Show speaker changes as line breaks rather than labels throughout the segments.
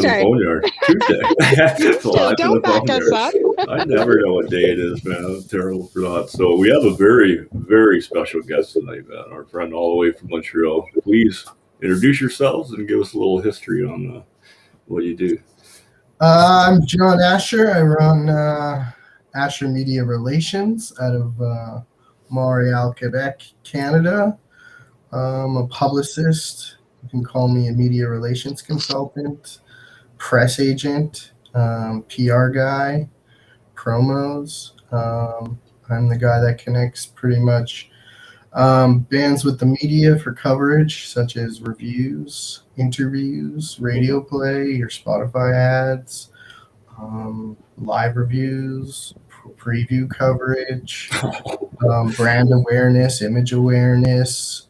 Tuesday.
Boneyard. Tuesday.
So
Live in the
don't back us up.
Boneyard. I never know what day it is, man. I'm terrible for that. So we have a very, very special guest tonight, man. Our friend all the way from Montreal. Please introduce yourselves and give us a little history on what you do.
I'm John Asher. I run Asher Media Relations out of Montreal, Quebec, Canada. I'm a publicist. You can call me a media relations consultant, press agent, PR guy, promos. I'm the guy that connects pretty much bands with the media for coverage, such as reviews, interviews, radio play, your Spotify ads, live reviews, preview coverage, brand awareness, image awareness.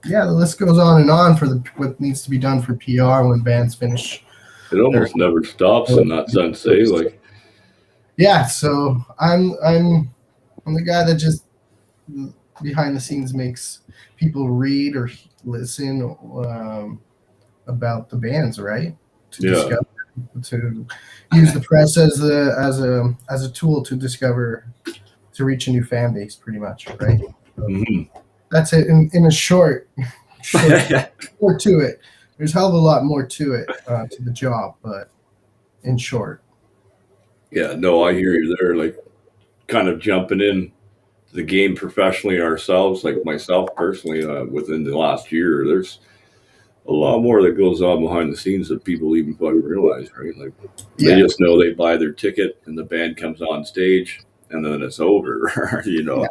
Yeah, the list goes on and on for what needs to be done for PR when bands finish.
It almost never stops in that sense, eh? Like,
yeah, so I'm the guy that just behind the scenes makes people read or listen about the bands, right? To use the press as a tool to discover, to reach a new fan base, pretty much, right?
mm-hmm.
That's it in a short more to it. There's a hell of a lot more to it, to the job, but in short.
Yeah, no, I hear you there. Like, kind of jumping in the game professionally ourselves, like myself personally, within the last year, there's a lot more that goes on behind the scenes that people even fucking realize, right? Like, they just know they buy their ticket and the band comes on stage and then it's over, you know. Yeah.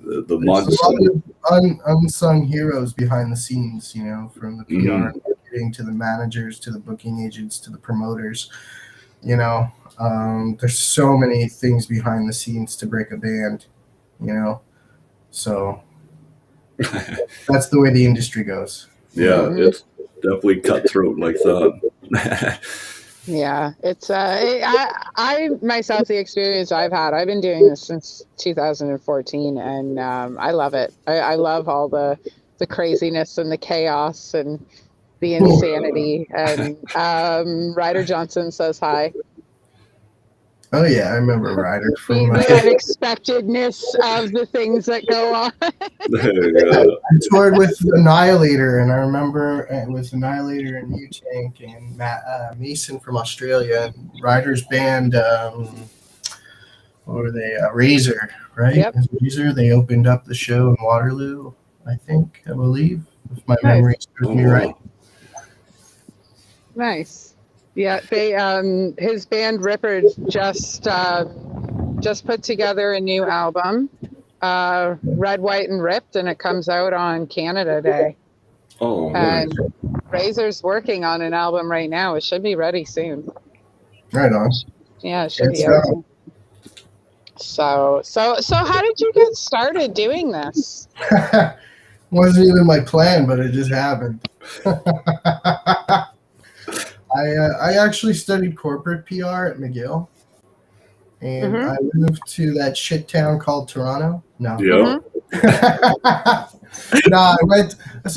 The months.
A lot of unsung heroes behind the scenes, you know, from the PR marketing to the managers to the booking agents to the promoters. You know, there's so many things behind the scenes to break a band, you know. So that's the way the industry goes.
Yeah, it's definitely cutthroat like that.
Yeah, it's I myself, the experience I've been doing this since 2014, and I love it. I love all the craziness and the chaos and the insanity. And Ryder Johnson says hi.
Oh yeah, I remember Ryder from
the unexpectedness of the things that go on.
I toured with Annihilator, and I remember it was Annihilator and U-Tank and Mason from Australia, and Ryder's band. What were they? Razor, right?
Yep.
Razor. They opened up the show in Waterloo, I believe, if my memory serves me right.
Nice. Yeah, they his band Ripper just put together a new album, Red, White, and Ripped, and it comes out on Canada Day.
Oh,
and nice. Razor's working on an album right now. It should be ready soon.
Right on.
Yeah, it should be out soon. So how did you get started doing this?
Wasn't even my plan, but it just happened. I actually studied corporate PR at McGill, and I moved to that shit town called Toronto. No.
Yeah.
No,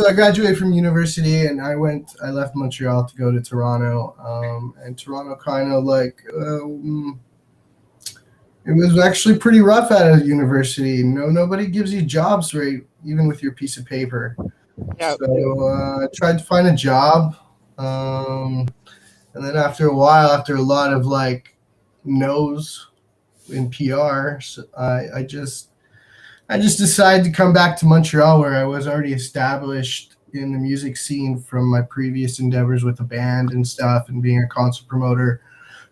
I graduated from university, and I left Montreal to go to Toronto, and Toronto kind of like, it was actually pretty rough at a university. Nobody gives you jobs, right, even with your piece of paper. Yep. So I tried to find a job. And then after a while, after a lot of like no's in PR, I just decided to come back to Montreal, where I was already established in the music scene from my previous endeavors with the band and stuff and being a concert promoter.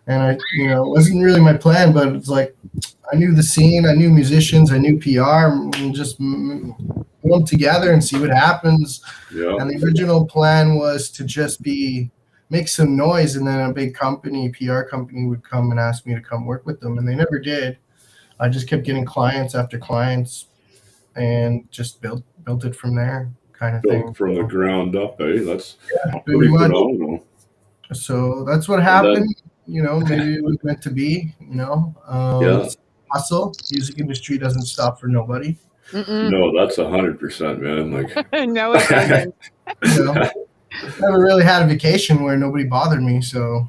And it wasn't really my plan, but it's like I knew the scene, I knew musicians, I knew PR, and just put them together and see what happens.
Yeah.
And the original plan was to just make some noise, and then a big PR company would come and ask me to come work with them, and they never did. I just kept getting clients after clients and just built it from there, kind of thing.
From the ground up, eh? That's pretty phenomenal.
So that's what happened. Maybe it was meant to be, hustle. Music industry doesn't stop for nobody.
No, that's 100%, man. Like,
no, it doesn't.
never really had a vacation where nobody bothered me. So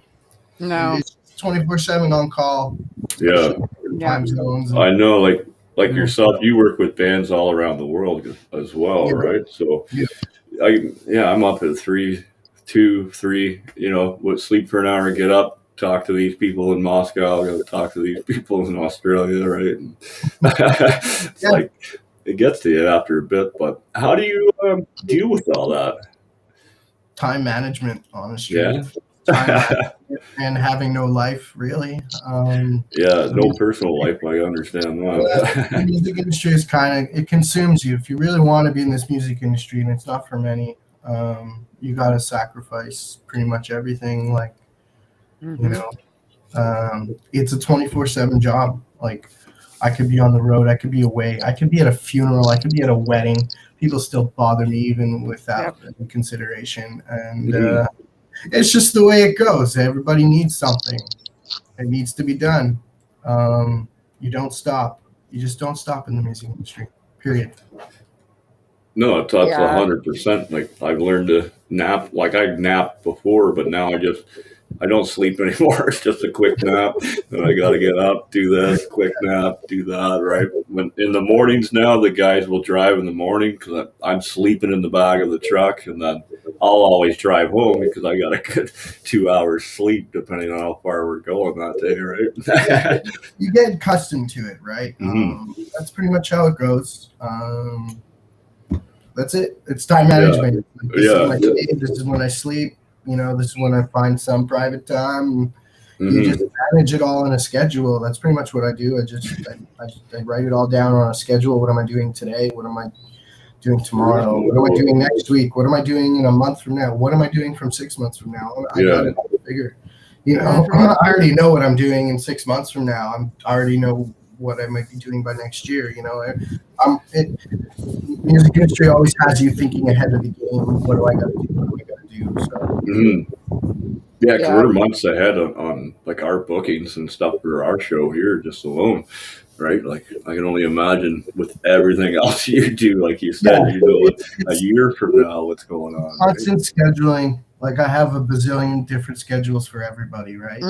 No.
it's 24/7 on call.
Yeah,
Yeah.
Time zones.
I know. Like
Yeah.
yourself, you work with bands all around the world as well,
Yeah.
right? So,
Yeah.
I'm up at 3, 2, 3. Would sleep for an hour, get up, talk to these people in Moscow, go talk to these people in Australia, right? And it's
Yeah.
like it gets to you after a bit. But how do you deal with all that?
Time management, honestly.
Yeah.
Time management and having no life, really.
Yeah,
The
no
music,
personal life. I understand
the
that.
music industry is it consumes you. If you really want to be in this music industry, and it's not for many, you got to sacrifice pretty much everything. Like, you know, it's a 24/7 job. Like, I could be on the road, I could be away, I could be at a funeral, I could be at a wedding. People still bother me even without any consideration. And
Mhm.
it's just the way it goes. Everybody needs something. It needs to be done. You don't stop. You just don't stop in the music industry. Period.
No, that's
Yeah.
100%. Like I've learned to nap. Like I napped before, but now I don't sleep anymore. It's just a quick nap, and I got to get up, do this, quick nap, do that. Right. When in the mornings now, the guys will drive in the morning because I'm sleeping in the back of the truck, and then I'll always drive home because I got a good 2 hours sleep, depending on how far we're going that day. Right.
You get accustomed to it, right?
Mhm.
That's pretty much how it goes. That's it. It's time management. Like, this is my day. This is when I sleep. This is when I find some private time. You just manage it all in a schedule. That's pretty much what I do. I write it all down on a schedule. What am I doing today? What am I doing tomorrow? What am I doing next week? What am I doing in a month from now? What am I doing from 6 months from now? I got it all figured. I already know what I'm doing in 6 months from now. I already know what I might be doing by next year. Music industry always has you thinking ahead of the game. What do I got to do? What do I got to do? So.
Yeah, because we're months ahead on like our bookings and stuff for our show here just alone, right? Like I can only imagine with everything else you do, like you said, a year from now what's going on.
Constant scheduling. Like I have a bazillion different schedules for everybody, right?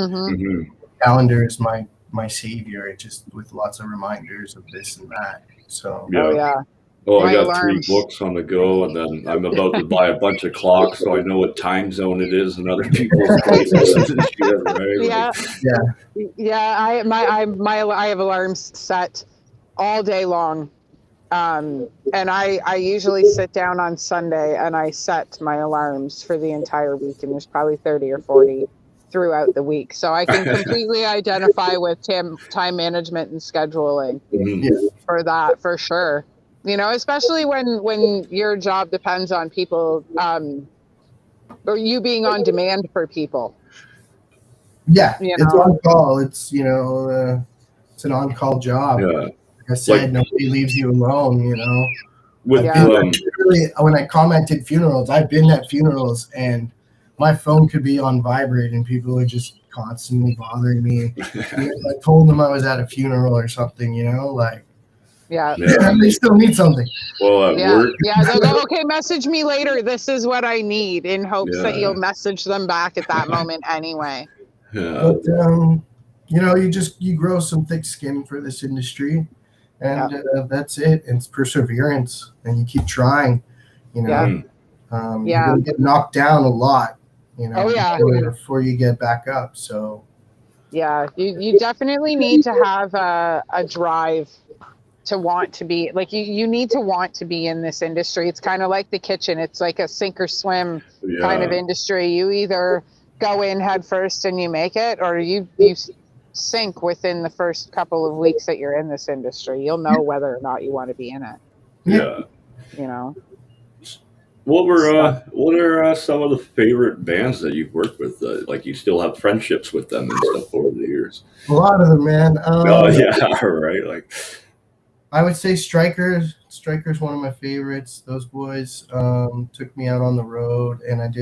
Calendar is my savior. It just with lots of reminders of this and that. So
Oh, I got 3 books on the go, and then I'm about to buy a bunch of clocks, so I know what time zone it is in other people's places and shit, right?
I have alarms set all day long, and I usually sit down on Sunday and I set my alarms for the entire week, and there's probably 30 or 40 throughout the week, so I can completely identify with time management and scheduling for that, for sure. Especially when your job depends on people, or you being on demand for people.
Yeah, it's on call. It's it's an on-call job.
Yeah.
Like I said, nobody leaves you alone.
With
when I commented funerals, I've been at funerals and my phone could be on vibrate and people are just constantly bothering me. I told them I was at a funeral or something. They still need something.
Well, at work.
They'll go, okay, message me later. This is what I need, in hopes that you'll message them back at that moment anyway.
But you grow some thick skin for this industry, and that's it. It's perseverance, and you keep trying. You're gonna get knocked down a lot. Before you get back up. So.
Yeah, you definitely need to have a drive to want to be, like, you need to want to be in this industry. It's kind of like the kitchen. It's like a sink or swim kind of industry. You either go in head first and you make it, or you sink within the first couple of weeks that you're in this industry. You'll know whether or not you want to be in it.
What are some of the favorite bands that you've worked with? Like you still have friendships with them and stuff over the years?
A lot of them, man.
Right. Like
I would say Striker's one of my favorites. Those boys took me out on the road, and I've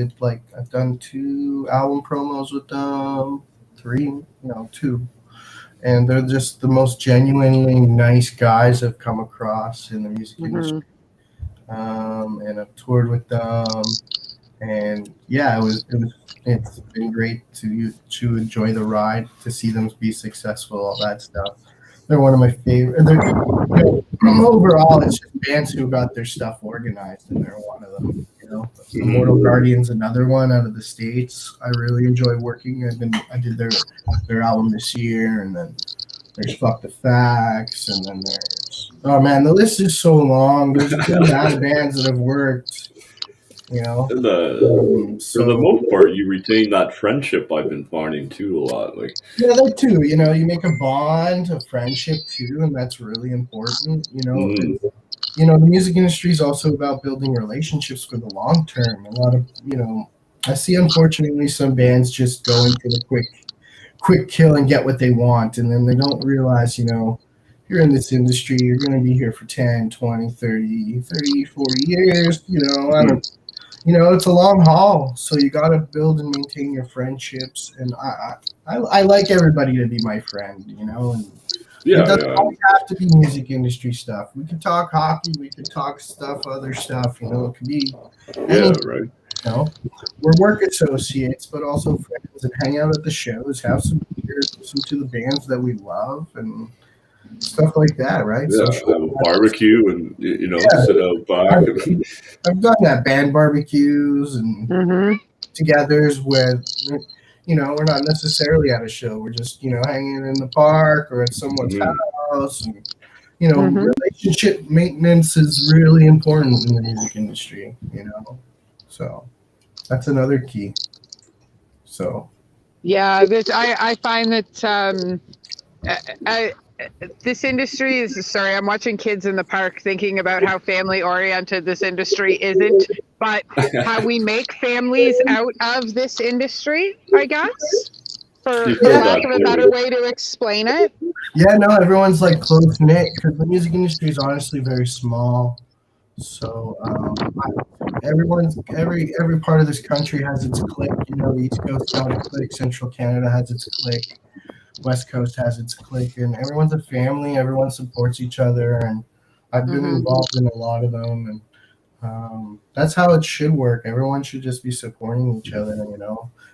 done 2 album promos with them, 2, and they're just the most genuinely nice guys I've come across in the music industry. And I've toured with them. And yeah, it's been great to enjoy the ride, to see them be successful, all that stuff. They're one of my favorite. Overall, it's just bands who got their stuff organized, and they're one of them. Immortal Guardian's another one out of the States. I really enjoy working. I did their album this year, and then there's Fuck the Facts, and then there's, oh man, the list is so long. There's a good amount of bands that have worked.
For the most part, you retain that friendship. I've been finding too a lot. Like,
yeah, that too. You make a bond, a friendship too, and that's really important. The music industry is also about building relationships for the long term. A lot of I see, unfortunately, some bands just go into the quick kill and get what they want, and then they don't realize, you're in this industry, you're going to be here for 10, 20, 30, 40 years. I don't. It's a long haul, so you got to build and maintain your friendships. And I like everybody to be my friend, and it doesn't always have to be music industry stuff. We can talk hockey, we can talk other stuff. It could be anything. We're work associates, but also friends, and hang out at the shows, have some beers, listen to the bands that we love, and stuff like that, right?
Yeah, have a barbecue and sit out back.
I've done that, band barbecues and togethers where we're not necessarily at a show. We're just hanging in the park or at someone's house. And, relationship maintenance is really important in the music industry. So that's another key. So
yeah, I find that this industry is, sorry, I'm watching kids in the park thinking about how family oriented this industry isn't, but how we make families out of this industry, I guess, for lack of a better way to explain it.
Yeah, no, everyone's like close knit because the music industry is honestly very small. So every part of this country has its clique. The East Coast has its clique, Central Canada has its clique, West Coast has its clique, and everyone's a family. Everyone supports each other, and I've been involved in a lot of them, and that's how it should work. Everyone should just be supporting each other,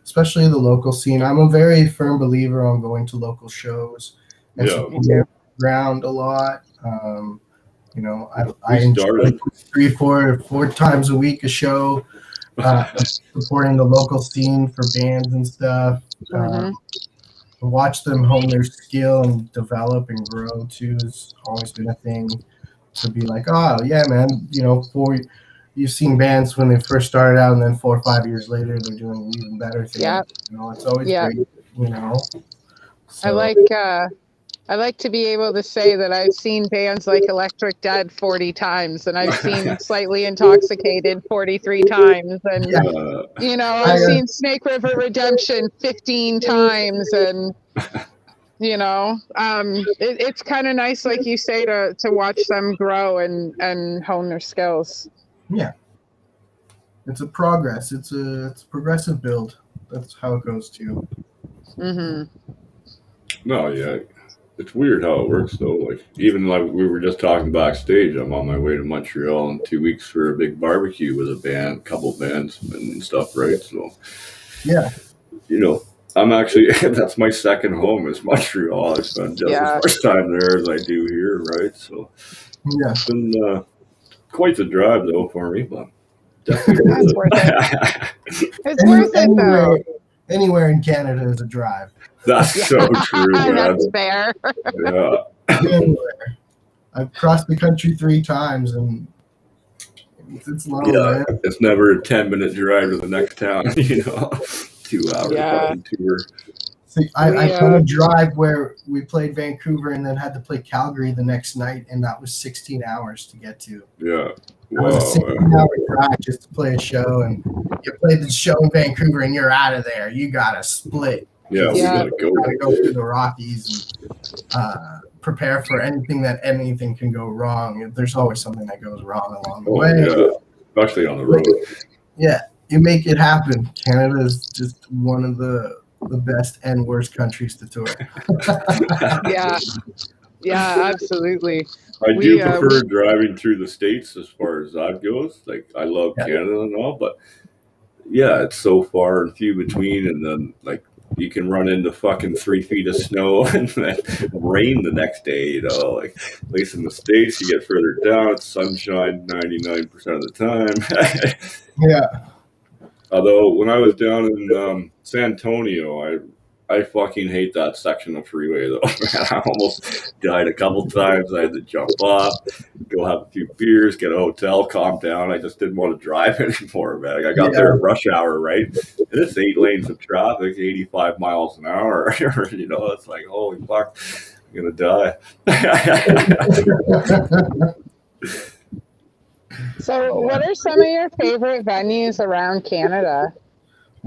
especially the local scene. I'm a very firm believer on going to local shows and supporting the ground a lot. I enjoy 4 times a week a show, supporting the local scene for bands and stuff. Watch them hone their skill and develop and grow too has always been a thing. To be like, oh yeah, man, you've seen bands when they first started out, and then 4 or 5 years later they're doing even better things. Yeah, it's always great. So,
I like to be able to say that I've seen bands like Electric Dead 40 times, and I've seen Slightly Intoxicated 43 times, and I've seen Snake River Redemption 15 times, and it's kind of nice, like you say, to watch them grow and hone their skills.
Yeah, it's a progress. It's a progressive build. That's how it goes too.
No, yeah. It's weird how it works though. Like even like we were just talking backstage, I'm on my way to Montreal in 2 weeks for a big barbecue with a couple bands and stuff, right? So
yeah,
I'm actually that's my second home is Montreal. I spent just as much time there as I do here, right? So it's been quite the drive though for me, but definitely
worth it. It's worth it though.
Anywhere in Canada is a drive.
That's so true.
That's fair.
Yeah.
Anywhere. I've crossed the country 3 times, and it's long.
Yeah, it's never a 10-minute drive to the next town. 2 hours fucking tour.
See, I kind of drive where we played Vancouver and then had to play Calgary the next night, and that was 16 hours to get to.
Yeah.
That was a 16-hour drive just to play a show, and you played the show in Vancouver and you're out of there. You got to split.
Yeah, we gotta go.
Gotta go through the Rockies and prepare for anything can go wrong. There's always something that goes wrong along the way.
Yeah, especially on the road.
Yeah, you make it happen. Canada is just one of the best and worst countries to tour.
Yeah, absolutely.
I do prefer driving through the States as far as that goes. Like I love Canada and all, but yeah, it's so far and few between, and then like you can run into fucking 3 feet of snow and then rain the next day. You know, like at least in the States, you get further down, it's sunshine 99% of the time.
Yeah.
Although when I was down in San Antonio, I fucking hate that section of freeway though. Man, I almost died a couple times. I had to jump off, go have a few beers, get a hotel, calm down. I just didn't want to drive anymore, man. I got there
Yeah.
at rush hour, right? And it's 8 lanes of traffic, 85 miles an hour. You know, it's like, holy fuck, I'm gonna die.
So, what are some of your favorite venues around Canada?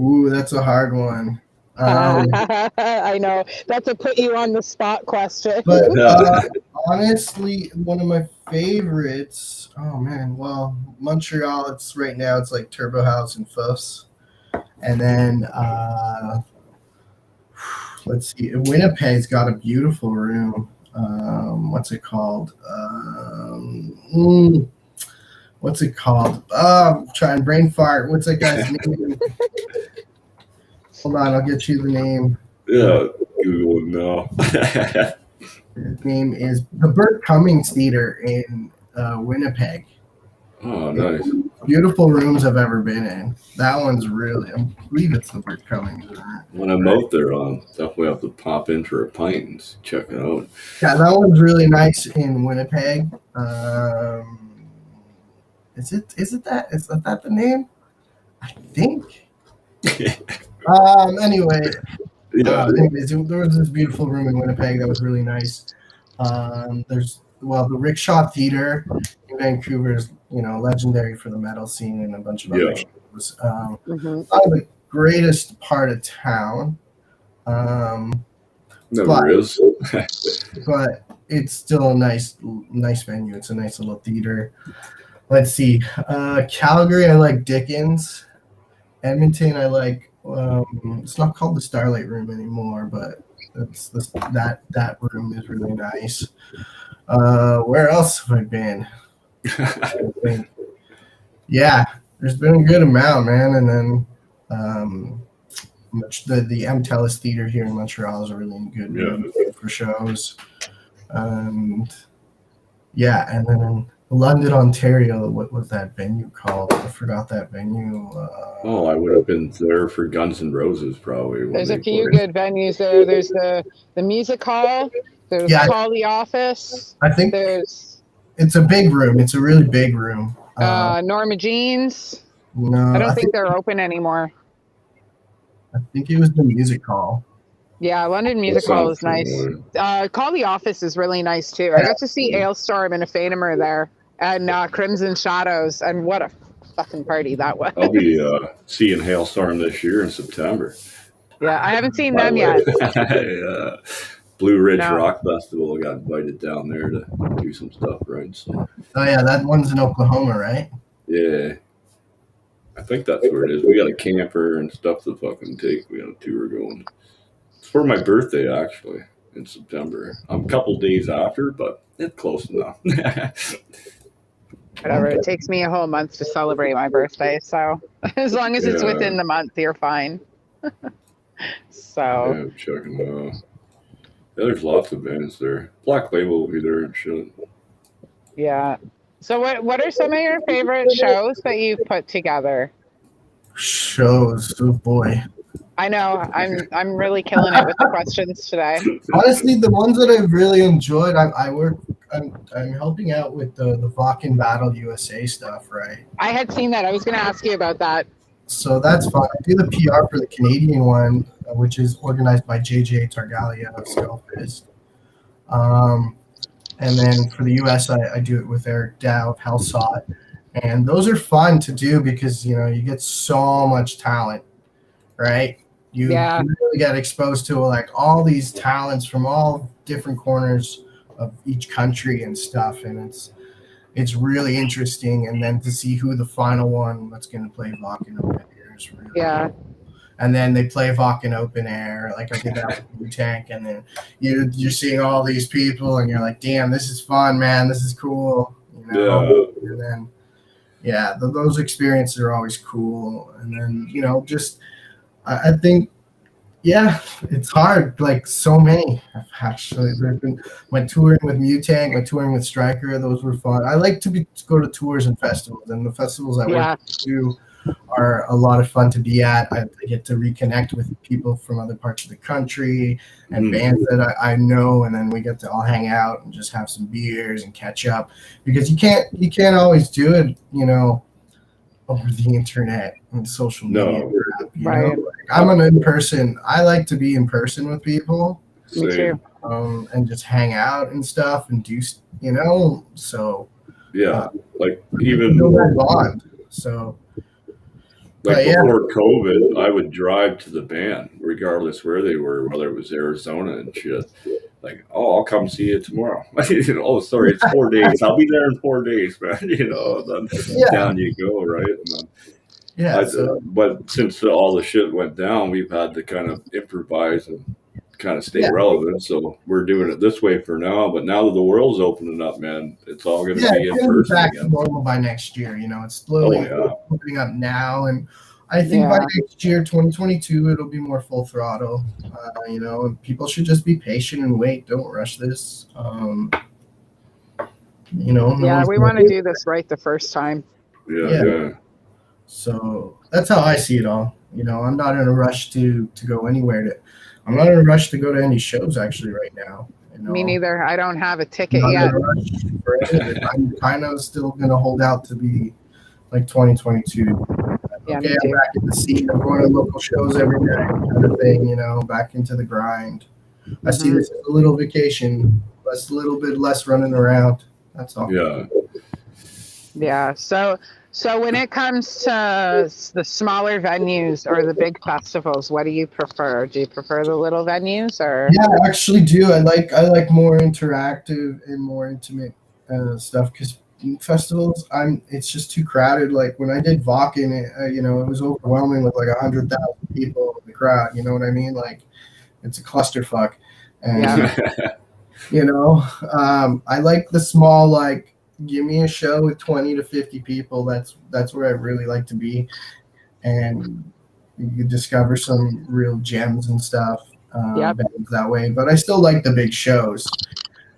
Ooh, that's a hard one.
I know that's a put you on the spot question.
But
Yeah.
honestly, one of my favorites. Oh man, well, Montreal. It's right now. It's like Turbo House and Fuss, and then let's see. Winnipeg's got a beautiful room. What's it called? What's it called? Try and brain fart. What's that guy's name? Hold on, I'll get you the name.
Yeah, Google it now.
His name is the Burt Cummings Theater in Winnipeg.
Oh, nice.
Beautiful rooms I've ever been in. That one's really, I believe it's the Burt Cummings.
When I'm out there, I'll definitely have to pop in for a pint and check it out.
Yeah, that one's really nice in Winnipeg. Is that the name? I think. Anyway,
Yeah.
anyways, there was this beautiful room in Winnipeg that was really nice. There's the Rickshaw Theater in Vancouver is legendary for the metal scene and a bunch of other shows. Not the greatest part of town.
Never is.
But it's still a nice venue. It's a nice little theater. Let's see. Calgary, I like Dickens. Edmonton, I like. It's not called the Starlight Room anymore, but that room is really nice. Where else have I been? I think. Yeah, there's been a good amount, man. And then the MTELUS Theater here in Montreal is a really good room for shows. And and then in London, Ontario, what was that venue called? I forgot that venue.
I would have been there for Guns N' Roses probably.
There's a few good venues there. There's the Music Hall. There's Collie Office.
I think it's a big room. It's a really big room.
Norma Jean's.
No,
I don't think they're open anymore.
I think it was the Music Hall.
Yeah, London Music Hall is nice. Collie Office is really nice too. I got to see Ailstorm and a Fanimer there, and Crimson Shadows, and what a fucking party that was.
I'll be seeing Hailstorm this year in September.
Yeah, I haven't seen them yet.
Blue Ridge Rock Festival, I got invited down there to do some stuff, right? So.
Oh yeah, that one's in Oklahoma, right?
Yeah. I think that's where it is. We got a camper and stuff to fucking take. We got a tour going. It's for my birthday, actually, in September. I'm a couple days after, but it's close enough.
Whatever. It takes me a whole month to celebrate my birthday, so as long as it's within the month, you're fine. So.
Yeah, checking out. Yeah, there's lots of bands there. Black Label will be there and shit.
Yeah. So what are some of your favorite shows that you've put together?
Shows, oh boy.
I know. I'm really killing it with the questions today.
Honestly, the ones that I've really enjoyed, I'm helping out with the Vakken Battle USA stuff, right?
I had seen that. I was going to ask you about that.
So that's fun. I do the PR for the Canadian one, which is organized by JJ Targalia of Skullfist. And then for the US, I do it with Eric Dow of Hellsought. And those are fun to do because, you get so much talent, right? You really get exposed to like all these talents from all different corners of each country and stuff. And it's really interesting. And then to see who the final one that's going to play Vakken Open Air is really cool. And then they play Vakken Open Air, like I did that with Tank, and then you're seeing all these people, and you're like, "Damn, this is fun, man! This is cool." And then yeah, those experiences are always cool. And then, just I think, yeah, it's hard. Like so many, actually. There's been my touring with Mutank, my touring with Striker. Those were fun. I like to go to tours and festivals, and the festivals I work
Yeah.
to are a lot of fun to be at. I get to reconnect with people from other parts of the country and bands that I know, and then we get to all hang out and just have some beers and catch up, because you can't always do it, over the internet and social media.
No,
Right.
Like, I'm an in-person. I like to be in person with people,
Me
same.
too.
and just hang out and stuff and do, so
Yeah, like
build
even
that bond. So,
like
but yeah.
before COVID, I would drive to the band, regardless where they were, whether it was Arizona and shit. Like, oh, I'll come see you tomorrow. Oh, sorry, it's 4 days. I'll be there in 4 days, man. Then
Yeah.
down you go, right? And then
Yeah. So,
but since all the shit went down, we've had to kind of improvise and kind of stay
Yeah.
relevant. So we're doing it this way for now. But now that the world's opening up, man, it's all going to be in
it's gonna be
person
back to
again.
normal by next year. It's slowly opening up now, and I think by next year, 2022, it'll be more full throttle. And people should just be patient and wait. Don't rush this.
Yeah, we want to do this right the first time.
Yeah.
So that's how I see it all. I'm not in a rush to go anywhere. I'm not in a rush to go to any shows actually right now.
Me neither. I don't have a ticket
Not
yet.
in a rush for anything. I'm kind of still gonna hold out to be like 2022.
Yeah,
Okay,
me
I'm
too.
back in the scene. I'm going to local shows every night, kind of thing. Back into the grind. I see this as a little vacation, a little bit less running around. That's all.
Yeah.
Yeah. So when it comes to the smaller venues or the big festivals, what do you prefer? Do you prefer the little venues or?
Yeah, I actually do. I like more interactive and more intimate stuff, because festivals, it's just too crowded. Like when I did Vakken, it was overwhelming with like 100,000 people in the crowd. You know what I mean? Like it's a clusterfuck. And I like the small, like, give me a show with 20 to 50 people. That's where I really like to be, and you discover some real gems and stuff that way. But I still like the big shows.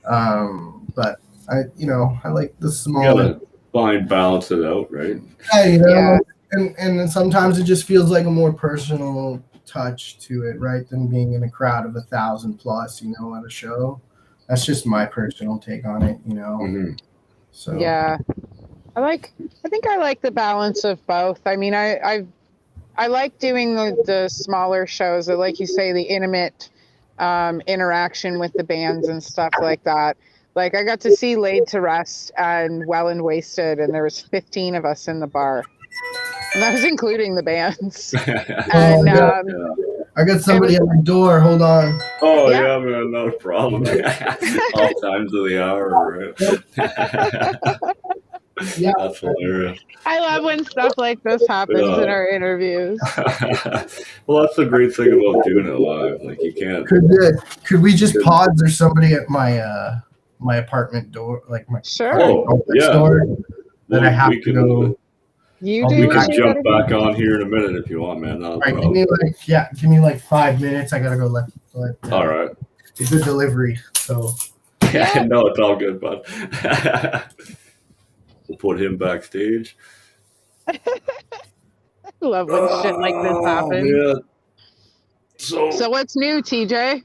But I like the small.
You gotta balance it out, right?
Yeah, and then sometimes it just feels like a more personal touch to it, right, than being in a crowd of 1,000 plus, at a show. That's just my personal take on it, So
yeah, I think I like the balance of both. I mean, I like doing the smaller shows, or like you say, the intimate interaction with the bands and stuff like that. Like I got to see Laid to Rest and Well and Wasted, and there was 15 of us in the bar, and that was including the bands. And
I got somebody at my door. Hold on.
Oh yeah, man, no problem. All times of the hour, right?
Yeah,
that's hilarious.
I love when stuff like this happens in our interviews.
Well, that's the great thing about doing it live. Like you can't.
Could we just pause? There's somebody at my apartment door, like my door, that I have to go.
We can jump back on here in a minute if you want, man.
All right, give me like 5 minutes. I gotta go let
all right.
It's a delivery, so.
Yeah, no, it's all good, bud. We'll put him backstage.
I love when shit like this happens.
Yeah.
So what's new, TJ?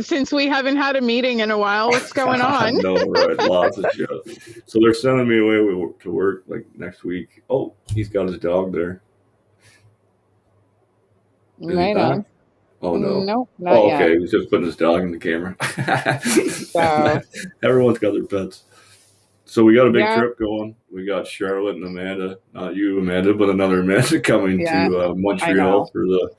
Since we haven't had a meeting in a while, what's going on?
No, right, lots of shit. So they're sending me away to work like next week. Oh, he's got his dog there.
Right on.
Oh no.
No, not yet.
Okay, he's just putting his dog in the camera. Everyone's got their pets. So we got a big trip going. We got Charlotte and Amanda, not you, Amanda, but another Amanda coming to Montreal for the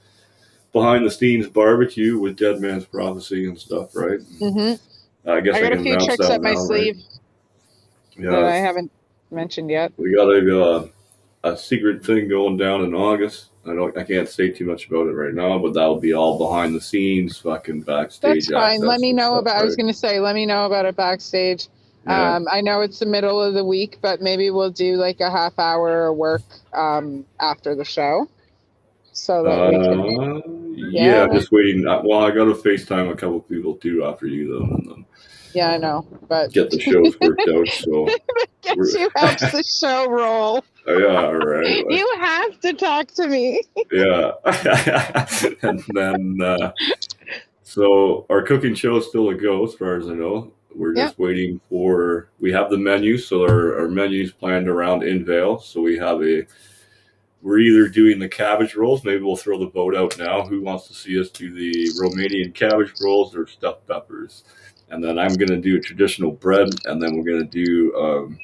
behind the scenes barbecue with Dead Man's Prophecy and stuff, right?
Mm-hmm.
I guess
I got a few tricks up my sleeve that I haven't mentioned yet.
We got a secret thing going down in August. I can't say too much about it right now, but that'll be all behind the scenes, fucking backstage.
That's fine. Let me know about. I was going to say, let me know about it backstage.
Yeah.
I know it's the middle of the week, but maybe we'll do like a half hour of work after the show so that we can,
Yeah,
yeah,
just waiting. Well, I got to FaceTime a couple people too after you though, and then
yeah, I know, but
get the shows worked out. So
guess
we're,
who helps the show roll?
yeah, right. Like,
You have to talk to me.
yeah, and then so our cooking show is still a go, as far as I know. We're
Yep.
just waiting for. We have the menu, so our menu's planned around in Vale. So we have a. We're either doing the cabbage rolls. Maybe we'll throw the vote out now. Who wants to see us do the Romanian cabbage rolls or stuffed peppers? And then I'm going to do a traditional bread, and then we're going to do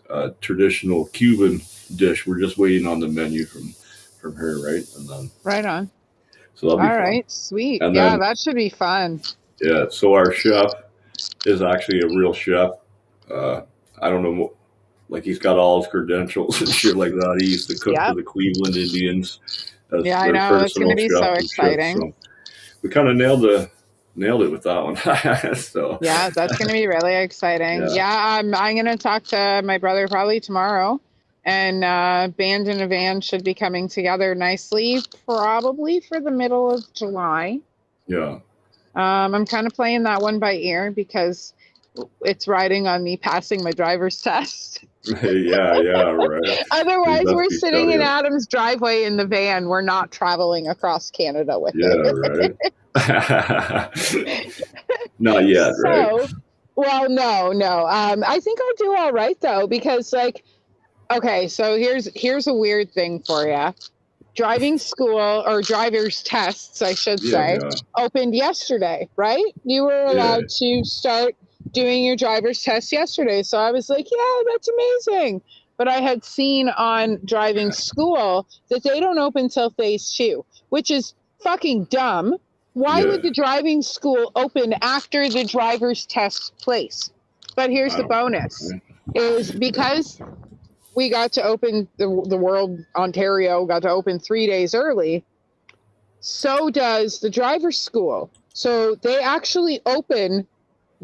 a traditional Cuban dish. We're just waiting on the menu from her, right? And then
Right on.
so that'll be
All
fun.
right, sweet.
And
Yeah,
then
that should be fun.
yeah, so our chef is actually a real chef. I don't know, like he's got all his credentials and shit like that. He used to cook for
Yep.
the Cleveland Indians as
Yeah, I
their
know. It's going
personal
to be
chef
so
and shit.
exciting.
So we kind of nailed it with that one. So
Yeah, that's going to be really exciting. Yeah, I'm going to talk to my brother probably tomorrow, and Band in a Van should be coming together nicely, probably for the middle of July.
yeah.
I'm kind of playing that one by ear because it's riding on me passing my driver's test.
Yeah, right.
Otherwise,
That's
we're
the
sitting in
study.
Adam's driveway in the van. We're not traveling across Canada with
Yeah,
it.
right. Not yet, right?
So, well, no. I think I'll do all right though because, like, okay, so here's a weird thing for you. Driving school or driver's tests, I should say,
Yeah.
opened yesterday, right? You were allowed to start doing your driver's test yesterday. So I was like, yeah, that's amazing. But I had seen on driving school that they don't open till phase 2, which is fucking dumb. Why would the driving school open after the driver's test place? But here's the bonus is because we got to open the world, Ontario got to open 3 days early. So does the driver's school. So they actually open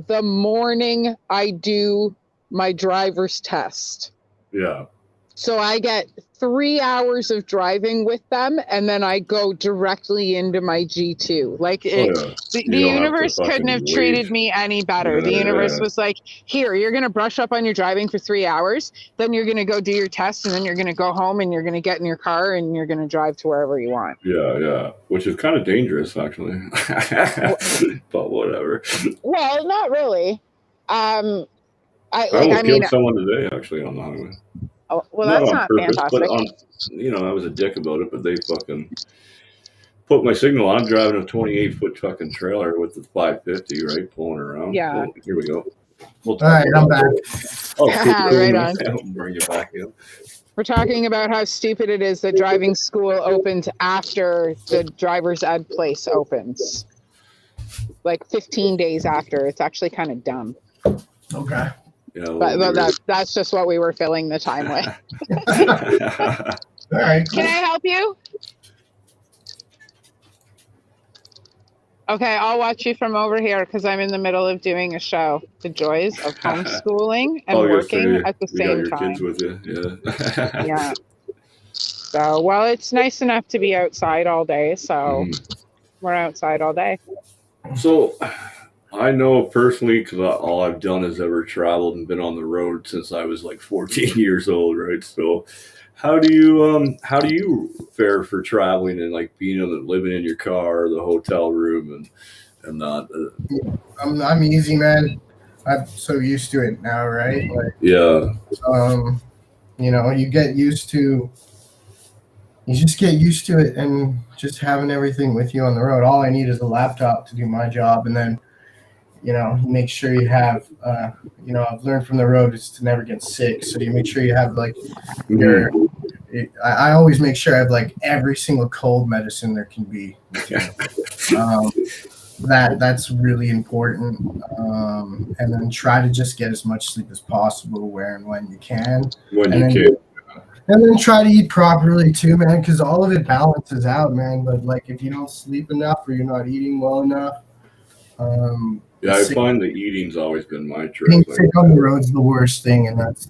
the morning I do my driver's test.
Yeah.
So I get 3 hours of driving with them, and then I go directly into my G2. Like the universe couldn't have treated me any better. The universe was like, here, you're going to brush up on your driving for 3 hours. Then you're going to go do your test, and then you're going to go home, and you're going to get in your car, and you're going to drive to wherever you want.
Yeah. Which is kind of dangerous, actually. But whatever.
Well, not really. I
almost killed someone today, actually, on the highway.
Oh, well, that's not
purpose,
fantastic.
But I was a dick about it, but they fucking put my signal on, driving a 28-foot fucking trailer with the 550, right, pulling around.
Yeah.
So, here we go.
All right, I'm back.
Oh,
right on.
I'll bring you back in.
We're talking about how stupid it is that driving school opens after the driver's ed place opens. Like 15 days after. It's actually kind of dumb.
Okay.
Yeah,
but that's just what we were filling the time with.
All right.
Can I help you? Okay, I'll watch you from over here because I'm in the middle of doing a show. The joys of homeschooling and working at the same time.
Kids with you. Yeah.
Yeah. So, well, it's nice enough to be outside all day. So we're outside all day.
So I know personally because all I've done is ever traveled and been on the road since I was like 14 years old, right? So how do you fare for traveling and like living in your car, the hotel room, and that?
I'm easy, man. I'm so used to it now, right? Like,
yeah.
You just get used to it and just having everything with you on the road. All I need is a laptop to do my job, and then you make sure you have, I've learned from the road is to never get sick. So you make sure you have like I always make sure I have like every single cold medicine there can be. That's really important. And then try to just get as much sleep as possible where and when you can. And then try to eat properly too, man, because all of it balances out, man. But like if you don't sleep enough or you're not eating well enough,
Yeah, I find the eating's always been my
Being
trick. Like,
sick on the road's the worst thing, and that's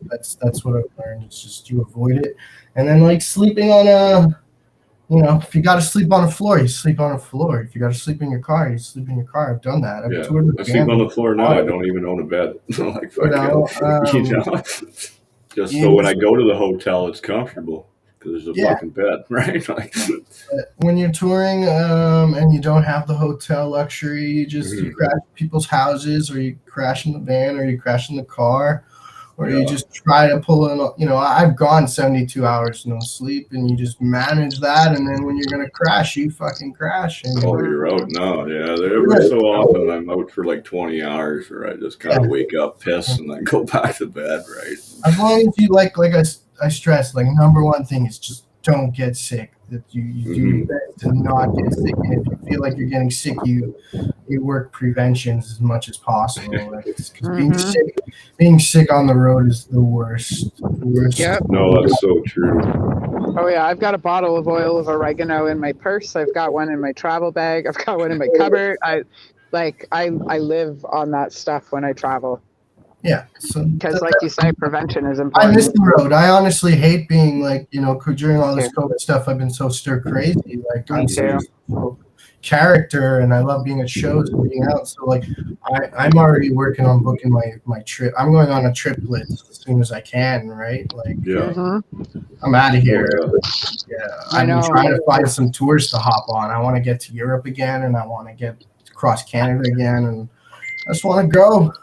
what I've learned. It's just you avoid it, and then like sleeping on a, if you got to sleep on a floor, you sleep on a floor. If you got to sleep in your car, you sleep in your car. I've done that. I've
yeah,
toured with
I sleep on
bands,
the floor now. I don't even own a bed. Like
you know.
fucking, just so when I go to the hotel, it's comfortable because there's a
Yeah.
fucking bed, right? Like,
When you're touring, and you don't have the hotel luxury, you crash people's houses, or you crash in the van, or you crash in the car, or you just try to pull in. I've gone 72 hours no sleep, and you just manage that, and then when you're gonna crash, you fucking crash. And
oh, you're out now. Yeah, every so often I'm out for like 20 hours, or I just kind of wake up, piss, and then go back to bed. Right.
As long as you like I stress, like number one thing is just don't get sick. That you do your best to not get sick, and if you feel like you're getting sick, you work preventions as much as possible. Like, 'cause being sick on the road is the worst.
Yep.
No, that's so true.
Oh yeah, I've got a bottle of oil of oregano in my purse. I've got one in my travel bag. I've got one in my cupboard. I live on that stuff when I travel.
Yeah. So
because, like you say, prevention is
I
important.
miss the road. I honestly hate being like, during all this COVID stuff, I've been so stir crazy. Like, I'm so character, and I love being at shows and being out. So like, I'm already working on booking my trip. I'm going on a trip list as soon as I can. Right? Like, I'm out of here. I'm trying to find some tours to hop on. I want to get to Europe again, and I want to get across Canada again, and I just want to go.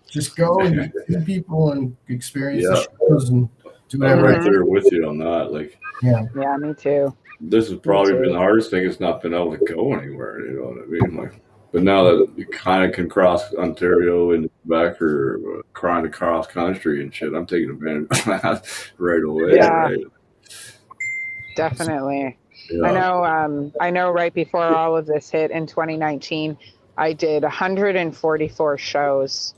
Just go and see people and experience the shows and do whatever.
I'm right there with you on that. Like,
yeah, me too.
This has probably been the hardest thing. It's not been able to go anywhere. You know what I mean? Like, but now that you kind of can cross Ontario and Quebec, or trying to cross country and shit, I'm taking advantage of that right away.
Yeah,
right?
Definitely.
Yeah.
I know. Right before all of this hit in 2019, I did 144 shows.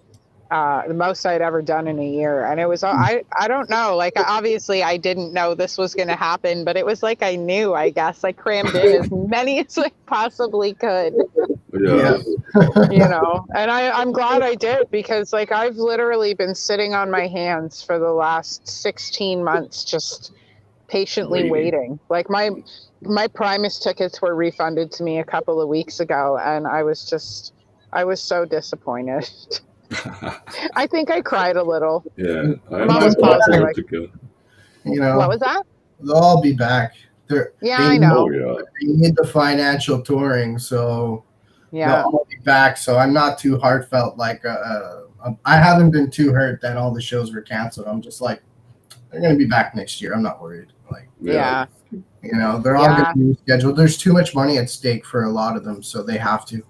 The most I'd ever done in a year. And it was, I don't know, like, obviously I didn't know this was going to happen, but it was like I knew, I guess. I crammed in as many as I possibly could.
Yeah.
And I'm glad I did, because like I've literally been sitting on my hands for the last 16 months, just patiently waiting. Like my Primus tickets were refunded to me a couple of weeks ago, and I was so disappointed. I think I cried a little.
Yeah,
I'm almost positive. What was that?
They'll all be back.
I know.
They need the financial touring, so they'll all be back. So I'm not too heartfelt. Like, I haven't been too hurt that all the shows were canceled. I'm just like, they're gonna be back next year. I'm not worried. Like,
they're
all gonna be rescheduled. There's too much money at stake for a lot of them, so they have to.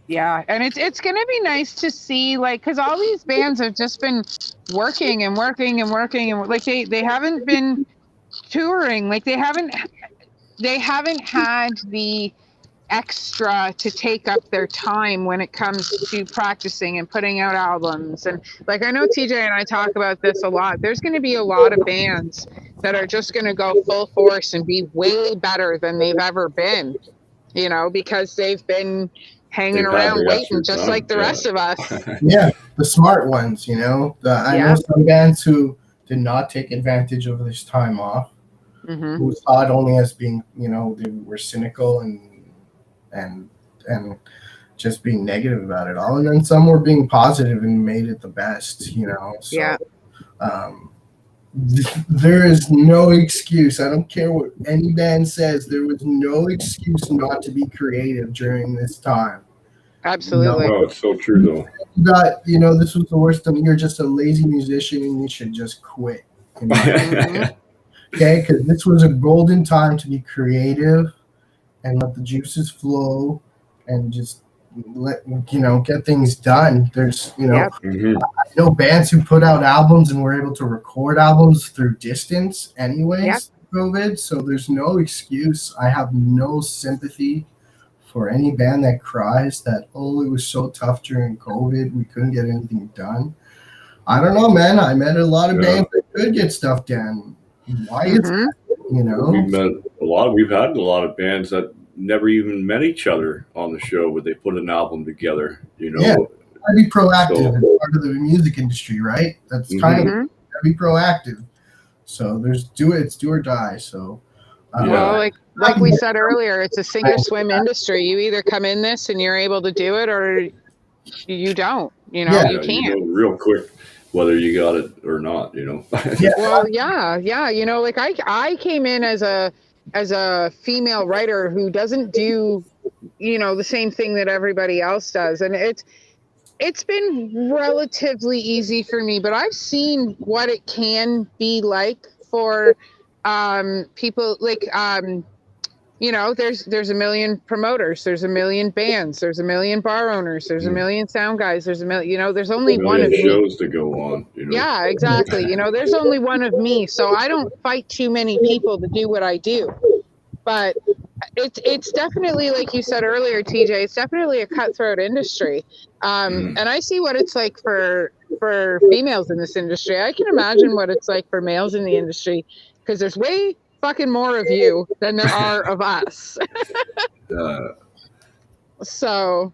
Yeah, and it's going to be nice to see, like, because all these bands have just been working and working and working, and like they haven't been touring, like they haven't had the extra to take up their time when it comes to practicing and putting out albums. And like, I know TJ and I talk about this a lot. There's going to be a lot of bands that are just going to go full force and be way better than they've ever been, because they've been hanging around waiting just like the rest of us.
Yeah, the smart ones, I know some bands who did not take advantage of this time off, who saw it only as being, they were cynical and just being negative about it all. And then some were being positive and made it the best, So, there is no excuse. I don't care what any band says. There was no excuse not to be creative during this time.
Absolutely.
No, it's so true, though.
That this was the worst time. You're just a lazy musician and you should just quit. Okay, because this was a golden time to be creative and let the juices flow and just get things done. There's I know bands who put out albums and were able to record albums through distance anyways, COVID, so there's no excuse. I have no sympathy for any band that cries that, it was so tough during COVID, we couldn't get anything done. I don't know, man. I met a lot of bands that could get stuff done. Why is that?
We've had a lot of bands that never even met each other on the show, but they put an album together, you know.
Yeah. I'd be proactive.
So-
It's part of the music industry, right? That's kind of
Mhm.
gotta be proactive. So it's do or die. So
Yeah.
Well, like we said earlier, it's a sink or swim industry. You either come in this and you're able to do it, or you don't. You know,
Yeah.
you
You
can't.
know real quick whether you got it or not, you know.
Yeah.
Well, yeah. You know, like I came in as a female writer who doesn't do, you know, the same thing that everybody else does, and it's been relatively easy for me. But I've seen what it can be like for people like you know, there's a million promoters, there's a million bands, there's a million bar owners, there's a million sound guys, there's a million, you know, there's only one of me.
shows to go on, you know.
Yeah, exactly. You know, there's only one of me, so I don't fight too many people to do what I do. But it's definitely, like you said earlier, TJ, it's definitely a cutthroat industry. And I see what it's like for females in this industry. I can imagine what it's like for males in the industry, because there's way fucking more of you than there are of us. So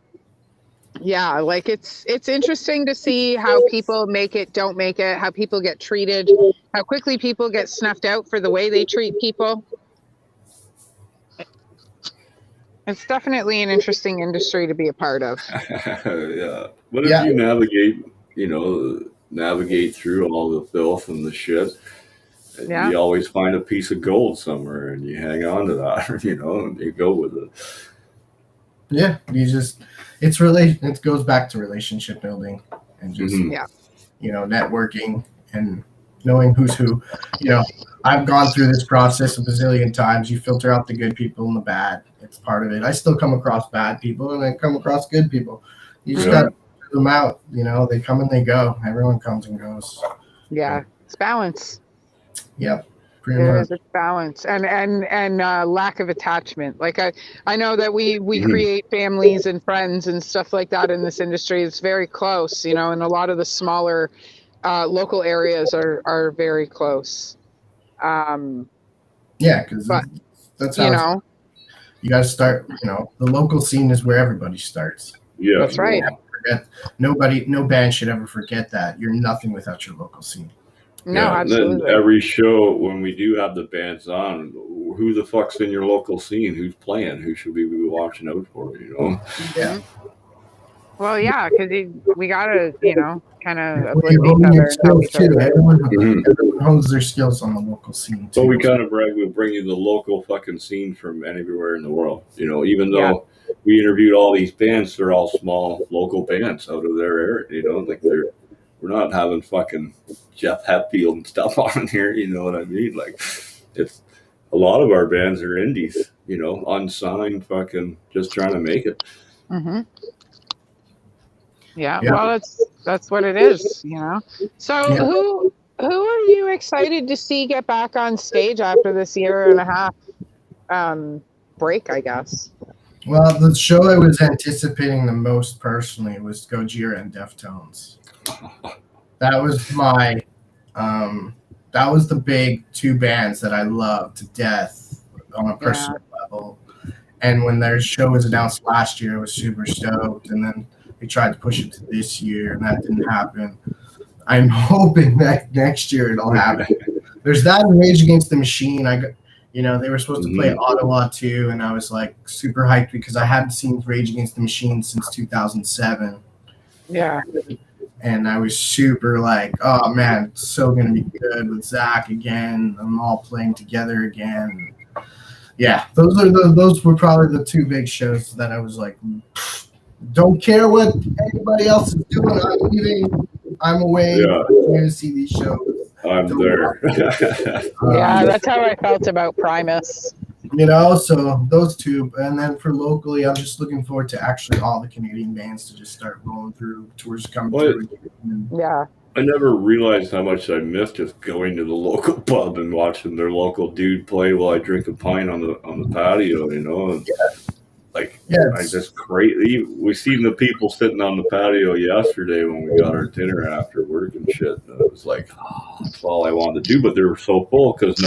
yeah, like it's interesting to see how people make it, don't make it, how people get treated, how quickly people get snuffed out for the way they treat people. It's definitely an interesting industry to be a part of.
Yeah. But if you navigate through all the filth and the shit,
Yeah.
you always find a piece of gold somewhere and you hang on to that, you know, and you go with it.
Yeah, it goes back to relationship building and just networking and knowing who's who. You know, I've gone through this process a bazillion times. You filter out the good people and the bad. It's part of it. I still come across bad people and I come across good people. You just got to filter them out. You know, they come and they go. Everyone comes and goes.
Yeah, it's balance.
Yep. Pretty much.
It's balance and lack of attachment. Like I know that we create families and friends and stuff like that in this industry. It's very close, you know, and a lot of the smaller local areas are very close.
Yeah, because that's how
you know,
you got to start. You know, the local scene is where everybody starts.
Yeah,
that's right.
No band should ever forget that. You're nothing without your local scene.
No,
yeah,
absolutely.
And then every show when we do have the bands on, who the fuck's in your local scene? Who's playing? Who should we be watching out for? You know?
Yeah.
Well, yeah, because we gotta, you know, kind of uplift
Well,
each other.
your skills too. Everyone
Mhm.
hones their skills on the local scene too.
So we kind of brag, we bring you the local fucking scene from anywhere in the world. You know, even though we interviewed all these bands, they're all small local bands out of their area. You know, like we're not having fucking Jeff Hetfield and stuff on here. You know what I mean? Like, it's a lot of our bands are indies. You know, unsigned, fucking just trying to make it.
Mm-hmm. Yeah, well, that's what it is, you know. So who are you excited to see get back on stage after this year and a half break, I guess?
Well, the show I was anticipating the most personally was Gojira and Deftones. That was my that was the big two bands that I loved to death on a personal level. And when their show was announced last year, I was super stoked. And then they tried to push it to this year, and that didn't happen. I'm hoping that next year it'll happen. There's that and Rage Against the Machine. They were supposed to play Ottawa too, and I was like super hyped because I hadn't seen Rage Against the Machine since 2007.
Yeah.
And I was super like, oh man, it's so gonna be good with Zach again. I'm all playing together again. Yeah, those were probably the two big shows that I was like, don't care what anybody else is doing. I'm leaving. I'm away.
Yeah.
I'm going to see these shows.
I'm there.
Yeah, that's how I felt about Primus.
You know, so those two. And then for locally, I'm just looking forward to actually all the Canadian bands to just start rolling through, tours coming through.
Yeah.
I never realized how much I missed just going to the local pub and watching their local dude play while I drink a pint on the patio, you know. And I just crazy. We seen the people sitting on the patio yesterday when we got our dinner after work and shit. And it was like, that's all I wanted to do. But they were so full because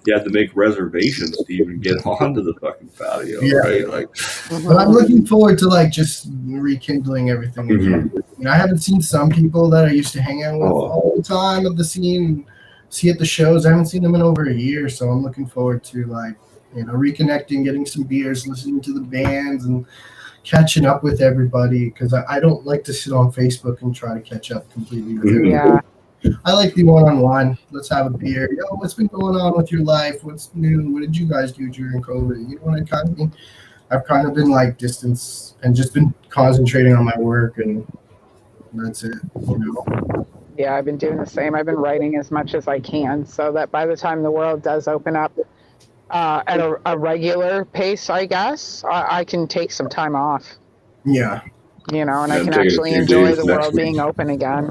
you had to make reservations to even get onto the fucking patio, right? Like,
but I'm looking forward to like just rekindling everything again. I haven't seen some people that I used to hang out with all the time at the scene, see at the shows. I haven't seen them in over a year, so I'm looking forward to like reconnecting, getting some beers, listening to the bands, and catching up with everybody, because I don't like to sit on Facebook and try to catch up completely with everybody.
Yeah.
I like the one-on-one. Let's have a beer. What's been going on with your life? What's new? What did you guys do during COVID? You know what I kind of mean? I've kind of been like distance and just been concentrating on my work, and that's it.
Yeah, I've been doing the same. I've been writing as much as I can so that by the time the world does open up at a regular pace, I guess, I can take some time off.
Yeah.
And I can actually enjoy the world being open again.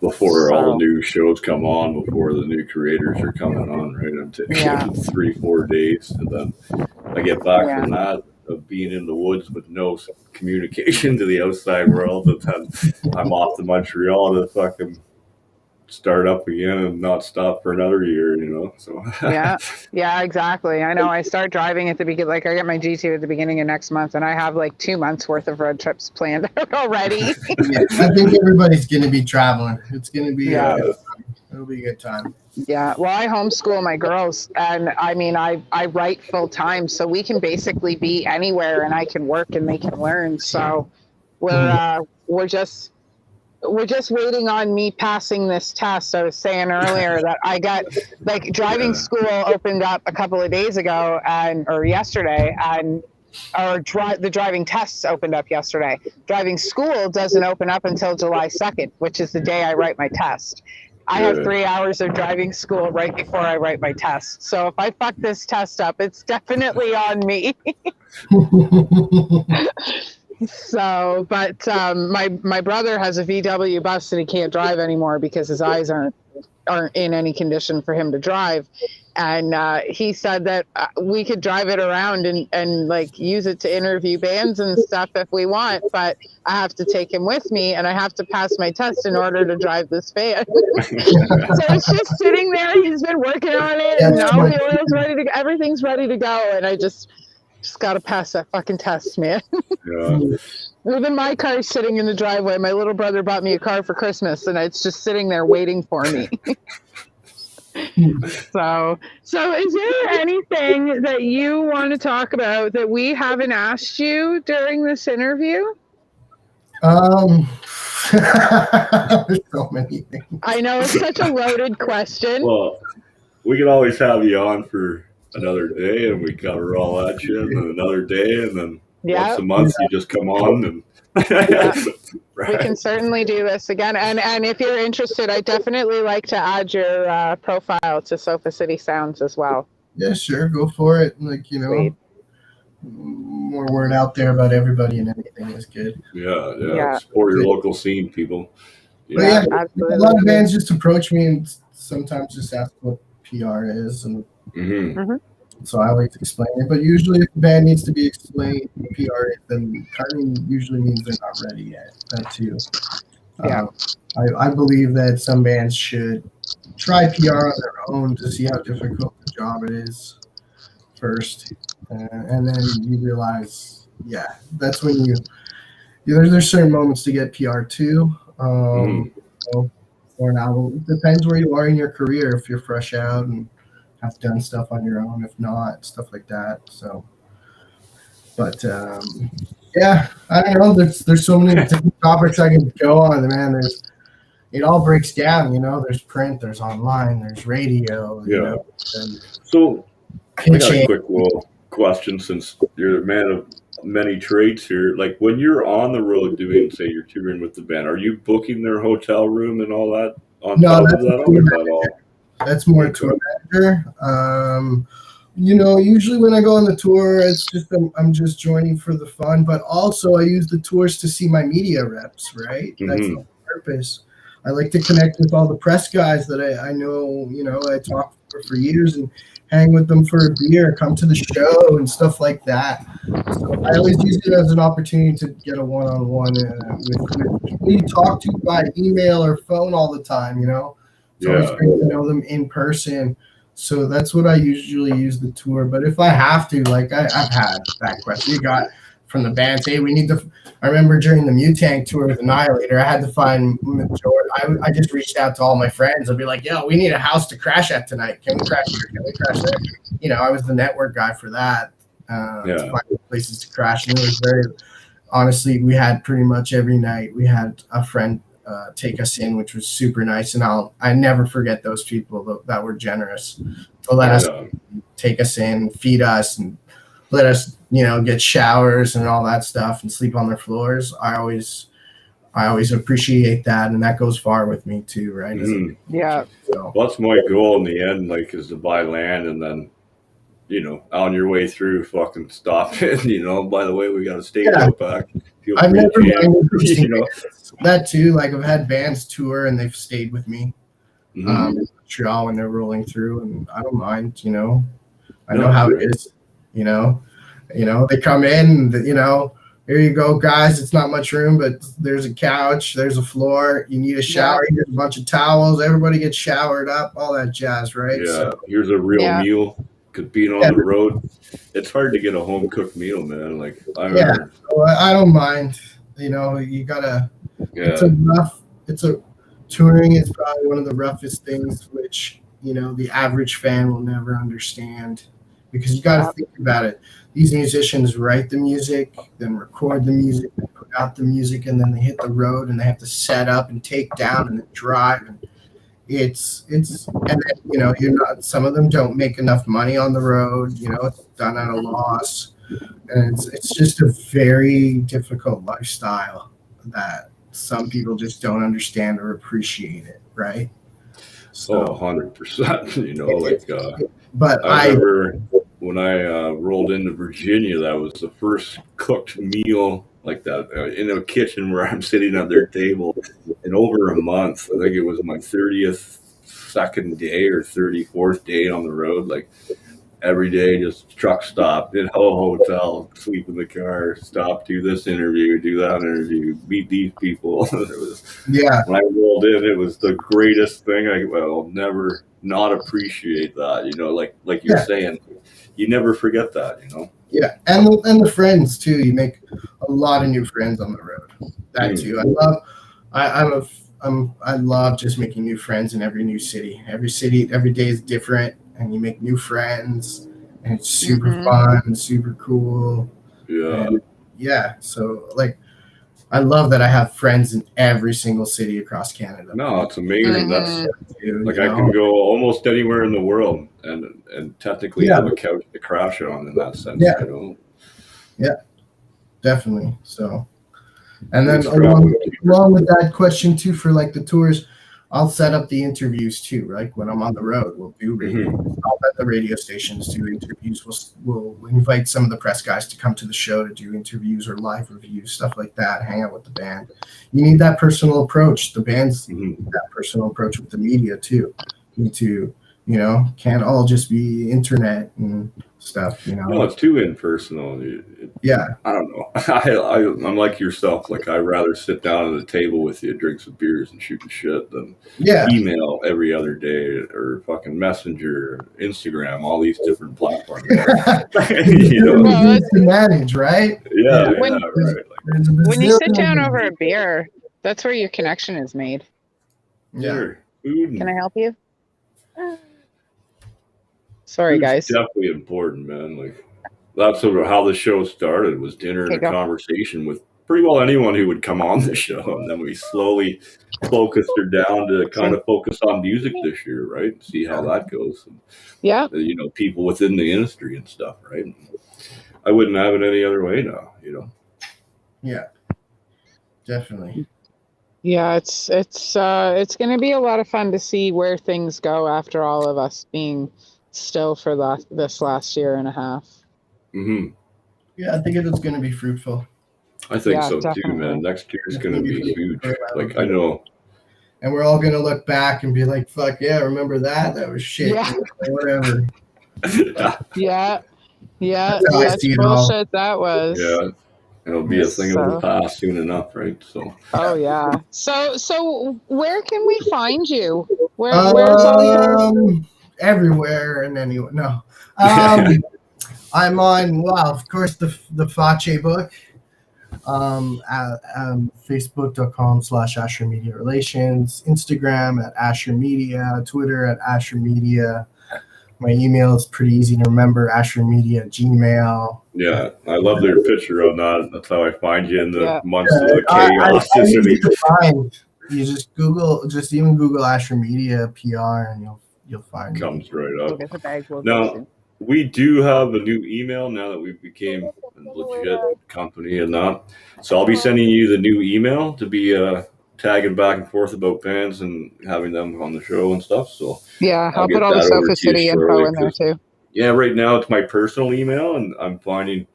Before all the new shows come on, before the new creators are coming on, right? I'm taking 3-4 days, and then I get back from that of being in the woods with no communication to the outside world, and then I'm off to Montreal to fucking start up again and not stop for another year, so
yeah, exactly. I know I start driving at the beginning, like I get my G2 at the beginning of next month, and I have like 2 months worth of road trips planned out already.
I think everybody's going to be traveling. It's going to be it'll be a good time.
Yeah, well, I homeschool my girls, and I mean, I write full time, so we can basically be anywhere, and I can work and they can learn. So we're just waiting on me passing this test. I was saying earlier that I got like driving school opened up a couple of days ago or yesterday, the driving tests opened up yesterday. Driving school doesn't open up until July 2nd, which is the day I write my test. I have 3 hours of driving school right before I write my test. So if I fuck this test up, it's definitely on me. So, but my brother has a VW bus and he can't drive anymore because his eyes aren't in any condition for him to drive. And he said that we could drive it around and like use it to interview bands and stuff if we want, but I have to take him with me and I have to pass my test in order to drive this van. So it's just sitting there. He's been working on it, and now the oil's ready to go. Everything's ready to go, and I just got to pass that fucking test, man. Even my car's sitting in the driveway. My little brother bought me a car for Christmas, and it's just sitting there waiting for me. So is there anything that you want to talk about that we haven't asked you during this interview?
There's so many things.
I know it's such a loaded question.
Well, we can always have you on for another day, and we cover all that shit, and then another day, and then once a month you just come on and
Right. We can certainly do this again, and if you're interested, I definitely like to add your profile to Sofa City Sounds as well.
Yeah, sure, go for it. Like
Sweet.
More word out there about everybody and anything is good.
Yeah. Support your local scene, people.
Yeah,
absolutely.
A lot of bands just approach me and sometimes just ask what PR is, and so I always explain it. But usually, if the band needs to be explained what PR is, then kind of usually means they're not ready yet. That too. I believe that some bands should try PR on their own to see how difficult the job it is first, and then you realize, that's when there's certain moments to get PR too. For an album, it depends where you are in your career. If you're fresh out and have done stuff on your own, if not, stuff like that. So, but I don't know. There's so many different topics I can go on, man. It all breaks down, There's print, there's online, there's radio.
So I got a quick little question, since you're a man of many trades here. Like when you're on the road doing, say, you're touring with the band, are you booking their hotel room and all that on top of that? Or is that all?
That's more tour manager. Usually when I go on the tour, it's just I'm just joining for the fun, but also I use the tours to see my media reps, right? That's the purpose. I like to connect with all the press guys that I know, I talk for years and hang with them for a beer, come to the show and stuff like that. So I always use it as an opportunity to get a one-on-one with people you talk to by email or phone all the time, It's always great to know them in person. So that's what I usually use the tour. But if I have to, like I've had that question. You got from the bands, hey, we need to. I remember during the Mutang tour with Annihilator, I had to find majority. I just reached out to all my friends. I'd be like, yo, we need a house to crash at tonight. Can we crash here? Can we crash there? You know, I was the network guy for that. To find places to crash. And it was very, honestly, we had pretty much every night. We had a friend take us in, which was super nice. And I never forget those people that were generous to let us take us in, feed us, and let us, get showers and all that stuff and sleep on their floors. I always appreciate that. And that goes far with me too. Right.
Yeah.
So. Well, that's my goal in the end, is to buy land and then, on your way through, fucking stop it. By the way, we got a stage out back.
I've never minded that too. Like I've had bands tour and they've stayed with me in Montreal when they're rolling through, and I don't mind. I know how it is. They come in. Here you go, guys. It's not much room, but there's a couch, there's a floor. You need a shower. Here's a bunch of towels. Everybody gets showered up. All that jazz, right?
Yeah. So, here's a real meal. Because being on the road, it's hard to get a home cooked meal, man.
I don't mind. You gotta. Yeah. Touring is probably one of the roughest things, which the average fan will never understand, because you got to think about it. These musicians write the music, then record the music, then put out the music, and then they hit the road and they have to set up and take down and then drive. And it's and then, you're not. Some of them don't make enough money on the road. It's done at a loss, and it's just a very difficult lifestyle that some people just don't understand or appreciate it. Right.
So 100%.
But
I remember when I rolled into Virginia, that was the first cooked meal like that in a kitchen where I'm sitting at their table in over a month. I think it was my 32nd day or 34th day on the road. Like every day, just truck stop, in a hotel, sleep in the car, stop, do this interview, do that interview, meet these people. When I rolled in, it was the greatest thing. I'll never not appreciate that. Like you're saying, you never forget that.
Yeah, and the friends too. You make a lot of new friends on the road. That too. I love just making new friends in every new city. Every day is different, and you make new friends, and it's super fun and super cool.
Yeah.
So I love that I have friends in every single city across Canada.
No, it's amazing. That's I can go almost anywhere in the world and technically have a couch to crash on in that sense.
Yeah, definitely. So, and then along with that question too, for the tours, I'll set up the interviews too. Like when I'm on the road, we'll do radio. I'll let the radio stations do interviews. We'll invite some of the press guys to come to the show to do interviews or live reviews, stuff like that. Hang out with the band. You need that personal approach. The bands need that personal approach with the media too. You need to, can't all just be internet and stuff.
No, it's too impersonal. I don't know. I'm like yourself. I'd rather sit down at a table with you, drink some beers, and shoot the shit than email every other day or fucking Messenger, Instagram, all these different platforms.
To manage, right?
Yeah.
When you sit down over a beer, that's where your connection is made.
Yeah.
Can I help you? Sorry, guys.
It's definitely important, man. That's sort of how the show started, was dinner and a conversation with pretty well anyone who would come on the show. And then we slowly focused her down to kind of focus on music this year, right? See how that goes. And, people within the industry and stuff, right? I wouldn't have it any other way now,
Yeah, definitely.
Yeah, it's going to be a lot of fun to see where things go after all of us being still for this last year and a half.
Yeah, I think it's going to be fruitful.
I think so definitely. Too, man. Next year is going to be huge. I know.
And we're all going to look back and be like, fuck yeah, remember that? That was shit.
Yeah.
Whatever.
Yeah. That's bullshit that was.
Yeah. It'll be a thing of the past soon enough, right? So.
Oh yeah. So where can we find you? Where's all your
everywhere and anywhere. No. I'm on, well, of course, the Fache book, at facebook.com/Asher Media Relations, Instagram at Asher Media, Twitter at Asher Media. My email is pretty easy to remember, ashermedia@gmail.
Yeah, I love their picture on that. That's how I find you in the months of the
I
chaos.
easy to find. You just even Google Asher Media PR, and you'll find
Comes
me.
right up.
Get the bag.
Now, we do have a new email now that we became a legit company and that. So I'll be sending you the new email to be tagging back and forth about bands and having them on the show and stuff. So
Yeah, I'll
get
put all the
that over
Sofa
to you
City info
shortly,
in there
'cause,
too.
yeah, right now it's my personal email, and I'm finding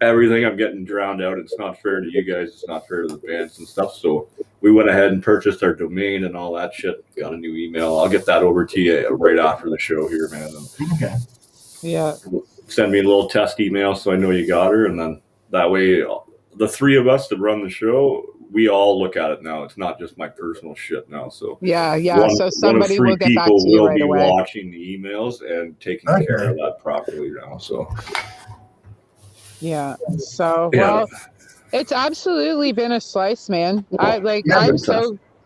everything I'm getting drowned out. It's not fair to you guys. It's not fair to the bands and stuff. So we went ahead and purchased our domain and all that shit. Got a new email. I'll get that over to you right after the show here, man.
Okay.
Yeah.
Send me a little test email so I know you got her, and then that way the three of us that run the show, we all look at it now. It's not just my personal shit now. So
Yeah. So
one of
somebody
three
will get back
people
to you
will
right
be
away.
watching the emails and taking care of that properly now. So
yeah. So well, it's absolutely been a slice, man. I'm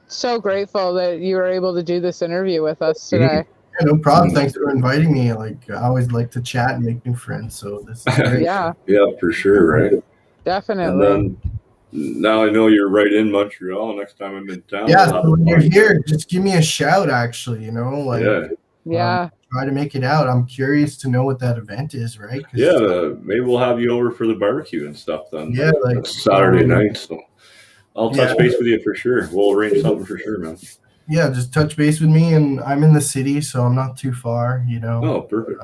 so grateful that you were able to do this interview with us today.
Yeah, no problem. Thanks for inviting me. Like, I always like to chat and make new friends. So this is great.
Yeah,
for sure, right?
definitely.
And then now I know you're right in Montreal. Next time I'm in town,
Yeah, so when you're here, just give me a shout. Actually, like, try to make it out. I'm curious to know what that event is, right?
Maybe we'll have you over for the barbecue and stuff then.
Yeah, like
Saturday night. So I'll touch base with you for sure. We'll arrange something for sure, man.
Yeah, just touch base with me, and I'm in the city, so I'm not too far.
Oh, perfect.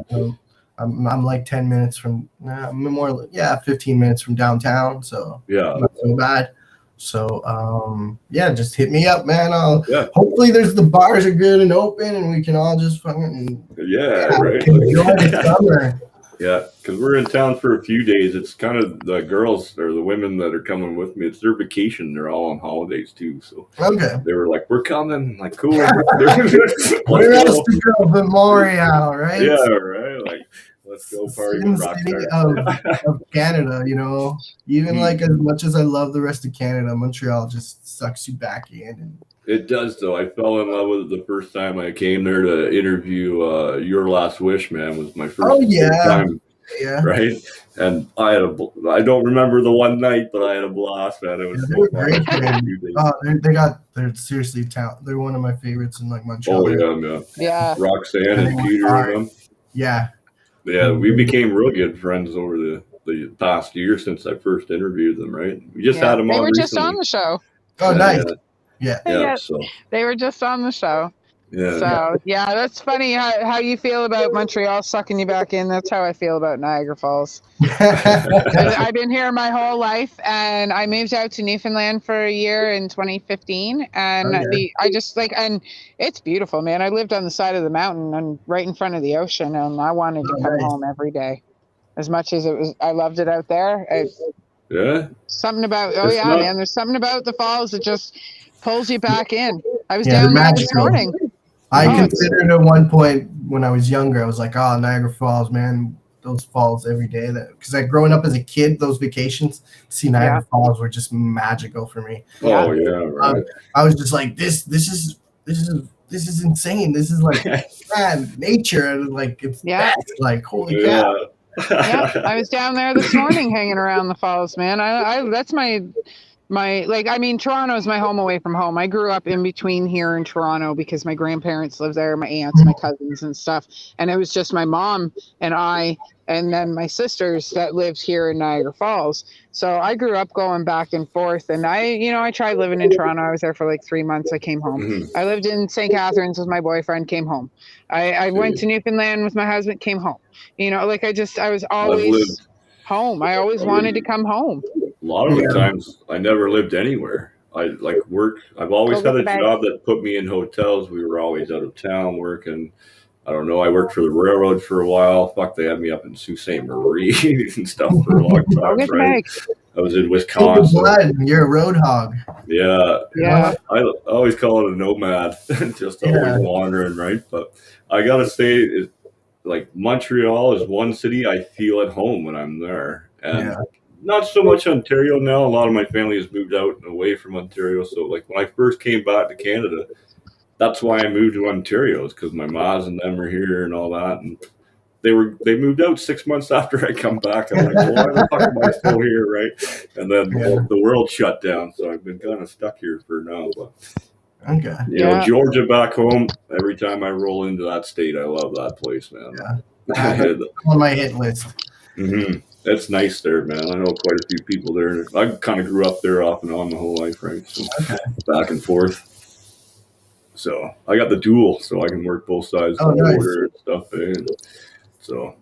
I'm like 10 minutes from, 15 minutes from downtown, so not so bad. So just hit me up, man. Hopefully the bars are good and open, and we can all just fucking
right.
enjoy the summer.
Yeah, because we're in town for a few days. It's kind of the girls or the women that are coming with me. It's their vacation. They're all on holidays too. So they were like, "We're coming." Like, cool. Where
else to go but Montreal, right?
Yeah, right. Like, let's go party with
City of Canada. Even like as much as I love the rest of Canada, Montreal just sucks you back in.
It does, though. I fell in love with it the first time I came there to interview Your Last Wish, man. Was my first time. Yeah. Right? And I don't remember the one night, but I had a blast, man. It was so
great. They're seriously talented. They're one of my favorites in like Montreal.
Oh, yeah. Yeah. Roxanne and Peter and them.
Yeah.
Yeah, we became real good friends over the past year since I first interviewed them, right? We just had them on.
They were
recently.
just on the show.
Oh, nice.
Yeah. So they were just on the show. Yeah. So that's funny how you feel about Montreal sucking you back in. That's how I feel about Niagara Falls. I've been here my whole life, and I moved out to Newfoundland for a year in 2015, and and it's beautiful, man. I lived on the side of the mountain and right in front of the ocean, and I wanted to come home every day. As much as I loved it out there. Something about man. There's something about the falls that just pulls you back in. I was down there this morning.
I considered at one point when I was younger, I was like, Niagara Falls, man, those falls every day. Because growing up as a kid, those vacations to see Niagara Falls were just magical for me.
Oh yeah, right.
I was just like, this is insane. This is like nature, and like it's best. Like holy cow.
I was down there this morning hanging around the falls, man. I that's my Toronto is my home away from home. I grew up in between here and Toronto because my grandparents lived there, my aunts, my cousins and stuff. And it was just my mom and I, and then my sisters that lived here in Niagara Falls. So I grew up going back and forth, and I tried living in Toronto. I was there for like 3 months. I came home. Mm-hmm. I lived in St. Catharines with my boyfriend, came home. I went to Newfoundland with my husband, came home. I was always home. I always wanted to come home.
A lot of the times I never lived anywhere. I work. I've always had a job that put me in hotels. We were always out of town working. I don't know. I worked for the railroad for a while. Fuck, they had me up in Sault Ste. Marie and stuff for a long time. Right? I was in Wisconsin.
You're a road hog.
Yeah.
I always call it a nomad, just always wandering, right? But I gotta say, like Montreal is one city I feel at home when I'm there, and not so much Ontario now. A lot of my family has moved out and away from Ontario, so like when I first came back to Canada, that's why I moved to Ontario, is because my Ma's and them are here and all that, and they moved out 6 months after I come back. I'm like, well, why the fuck am I still here, right? And then the world shut down, so I've been kind of stuck here for now. But you know, Georgia back home. Every time I roll into that state, I love that place, man.
Yeah, on my hit list.
Mm-hmm. It's nice there, man. I know quite a few people there. I kind of grew up there off and on my whole life, right? So back and forth. So I got the dual, so I can work both sides of the border and stuff. And so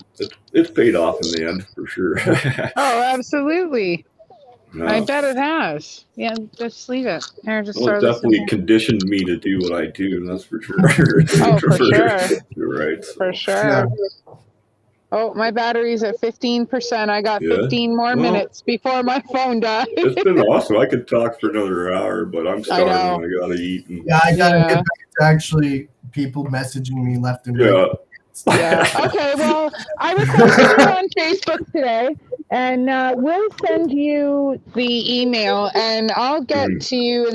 it's paid off in the end for sure.
Oh, absolutely. I bet it has. Yeah, just leave it. Here, just throw
it definitely conditioned me to do what I do. That's for sure.
Oh, for sure.
You're right. So.
For sure. Oh, my battery's at 15%. I got 15 more minutes before my phone dies.
It's been awesome. I could talk for another hour, but I'm starving. I gotta eat. And...
I gotta get back to actually people messaging me left and right.
Okay, well, I requested you on Facebook today, and we'll send you the email, and I'll get to you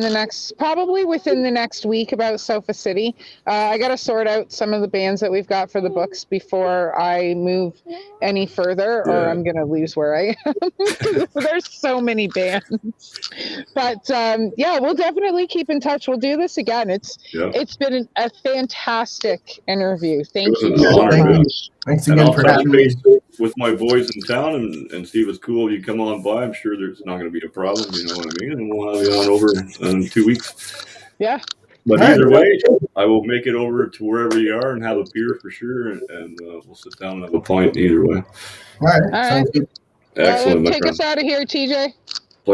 probably within the next week about Sofa City. I got to sort out some of the bands that we've got for the books before I move any further, or I'm going to lose where I am. There's so many bands. But we'll definitely keep in touch. We'll do this again. It's been a fantastic interview. Thank you so much.
Thanks again for having me.
With my boys in town and see if it's cool if you come on by. I'm sure there's not going to be a problem, you know what I mean? And we'll have you on over in 2 weeks.
Yeah.
But either way, I will make it over to wherever you are and have a beer for sure, and we'll sit down and have a pint either way.
All right. Sounds good.
Excellent.
Take us out of here, TJ.